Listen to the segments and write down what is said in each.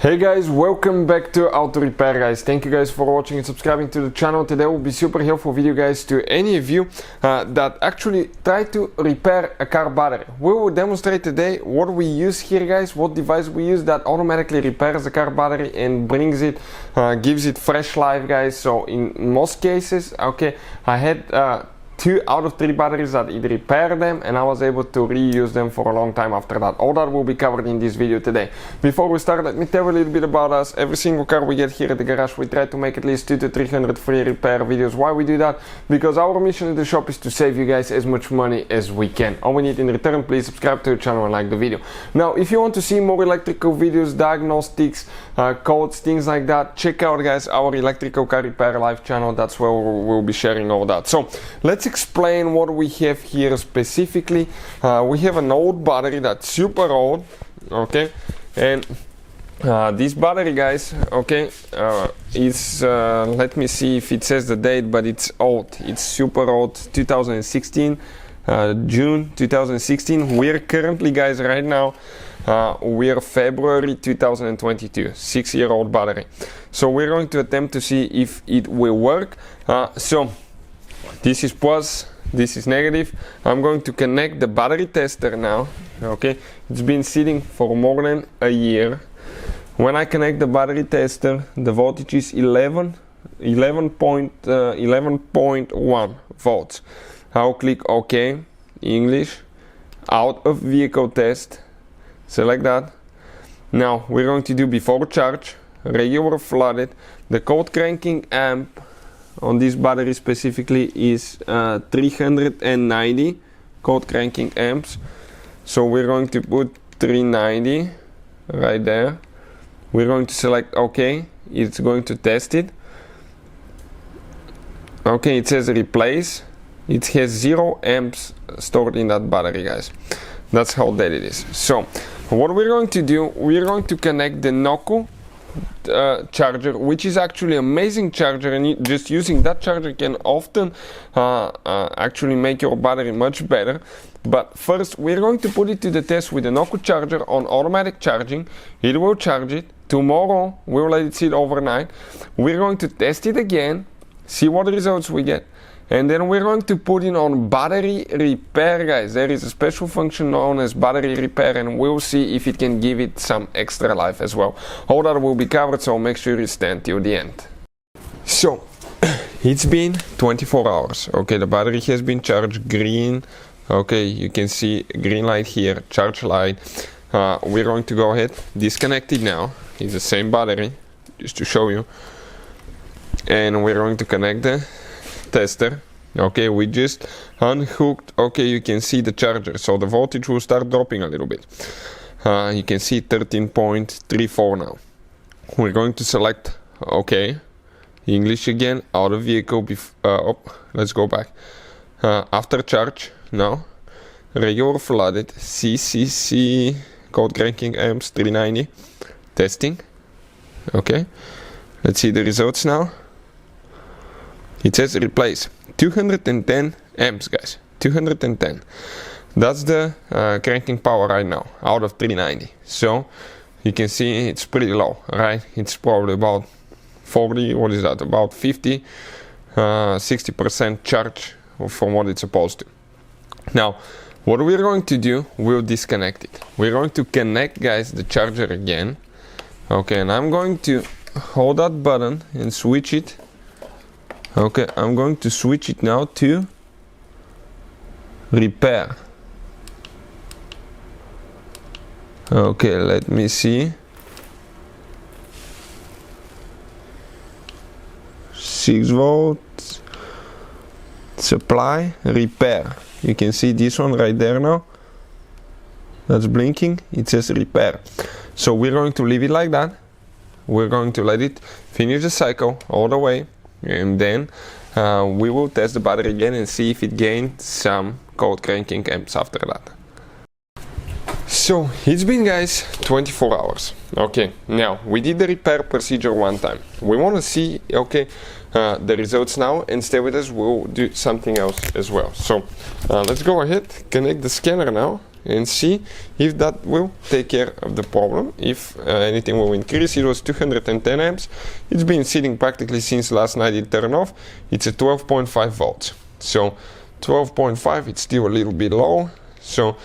Hey guys, welcome back to Auto Repair guys. Thank you guys for watching and subscribing to the channel. Today will be super helpful video guys to any of you that actually try to repair a car battery. We will demonstrate today what we use here guys, what device we use that automatically repairs the car battery and brings it, gives it fresh life guys. So in most cases, okay, I had 2 out of 3 batteries that it repaired them and I was able to reuse them for a long time after that. All that will be covered in this video today. Before we start, let me tell you a little bit about us. Every single car we get here at the garage, we try to make at least 200 to 300 free repair videos. Why we do that? Because our mission in the shop is to save you guys as much money as we can. All we need in return, please subscribe to the channel and like the video. Now, if you want to see more electrical videos, diagnostics, codes, things like that, check out guys our electrical car repair live channel. That's where we'll be sharing all that. So let's explain what we have here specifically. We have an old battery that's super old, okay, and this battery guys, okay, is let me see if it says the date, but it's old, it's super old, 2016, June 2016. We're currently guys right now we're February 2022, 6-year-old battery. So we're going to attempt to see if it will work. So this is plus, this is negative. I'm going to connect the battery tester now, okay. It's been sitting for more than a year. When I connect the battery tester, the voltage is 11.1 volts. I'll click OK, English, out of vehicle test, select that. Now we're going to do before charge, regular flooded. The cold cranking amp on this battery specifically is 390 cold cranking amps. So we're going to put 390 right there. We're going to select OK. It's going to test it. Okay, it says replace. It has 0 amps stored in that battery guys. That's how dead it is. So what we're going to do, we're going to connect the Noco charger, which is actually an amazing charger, and just using that charger can often actually make your battery much better. But first we're going to put it to the test with the Noco charger on automatic charging. It will charge it. Tomorrow we'll let it sit overnight. We're going to test it again, see what results we get, and then we're going to put it on battery repair guys. There is a special function known as battery repair, and we'll see if it can give it some extra life as well. All that will be covered, so make sure you stand till the end. So it's been 24 hours, okay. The battery has been charged green, okay. You can see green light here, charge light. We're going to go ahead, disconnect it now. It's the same battery, just to show you, and we're going to connect the tester. Okay, we just unhooked. Okay, you can see the charger, so the voltage will start dropping a little bit. You can see 13.34 now. We're going to select OK, English again, out of vehicle. Let's go back. After charge now, regular flooded, CCC, cold cranking amps 390, testing. Okay, let's see the results now. It says replace 210 amps guys, 210. That's the cranking power right now out of 390. So you can see it's pretty low, right? It's probably about 40, what is that, about 50 60% charge from what it's supposed to. Now what we're going to do, we'll disconnect it. We're going to connect guys the charger again, okay, and I'm going to hold that button and switch it. Okay, I'm going to switch it now to repair. Okay, let me see. 6 volts. Supply, repair. You can see this one right there now. That's blinking. It says repair. So we're going to leave it like that. We're going to let it finish the cycle all the way. And then we will test the battery again and see if it gained some cold cranking amps after that. So it's been guys 24 hours. Okay, now we did the repair procedure one time. We want to see, okay, the results now, and stay with us, we'll do something else as well. So let's go ahead, connect the scanner now. and see if that will take care of the problem, if anything will increase. It was 210 amps. It's been sitting practically since last night it turned off. It's a 12.5 volts. So 12.5, it's still a little bit low. So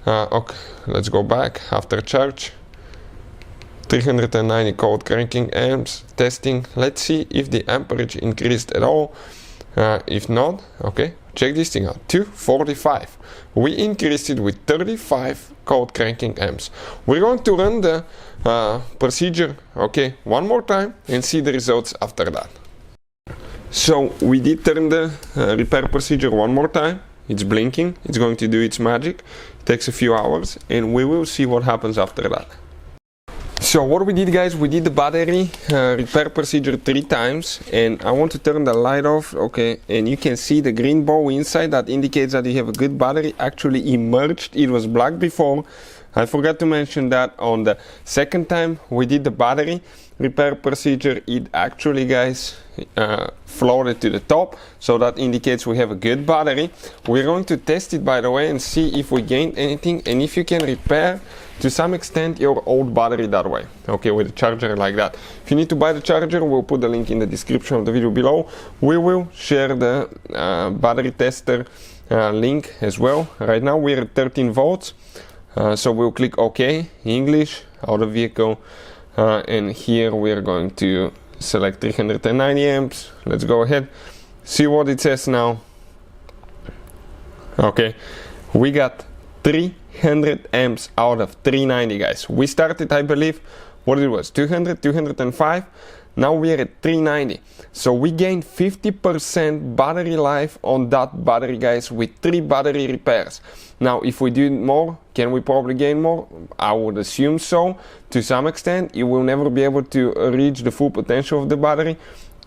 okay, let's go back after charge. 390 cold cranking amps, testing. Let's see if the amperage increased at all. If not, okay, check this thing out, 245. We increased it with 35 cold cranking amps. We're going to run the procedure, okay, one more time and see the results after that. So we did turn the repair procedure one more time. It's blinking, it's going to do its magic. It takes a few hours and we will see what happens after that. So what we did, guys, we did the battery repair procedure 3 times, and I want to turn the light off, okay, and you can see the green ball inside that indicates that you have a good battery actually emerged. It was black before. I forgot to mention that on the second time we did the battery repair procedure, it actually, guys, floated to the top, so that indicates we have a good battery. We're going to test it, by the way, and see if we gained anything and if you can repair to some extent your old battery that way, okay, with a charger like that. If you need to buy the charger, we'll put the link in the description of the video below. We will share the battery tester link as well. Right now we're at 13 volts, so we'll click OK, English, out of vehicle, and here we're going to select 390 amps. Let's go ahead, see what it says now. Okay, we got 300 amps out of 390, guys. We started, I believe, what it was, 200, 205. Now we're at 390. So we gained 50% battery life on that battery, guys, with 3 battery repairs. Now, if we do more, can we probably gain more? I would assume so. To some extent, you will never be able to reach the full potential of the battery,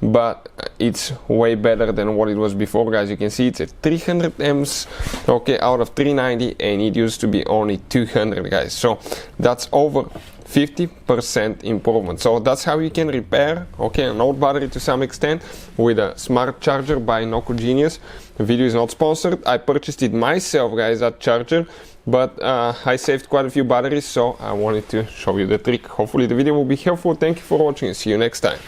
but it's way better than what it was before, guys. You can see it's at 300 amps, okay, out of 390, and it used to be only 200, guys. So that's over 50% improvement. So that's how you can repair, okay, an old battery to some extent with a smart charger by Noco Genius. The video is not sponsored. I purchased it myself, guys, that charger, but I saved quite a few batteries, so I wanted to show you the trick. Hopefully the video will be helpful. Thank you for watching and see you next time.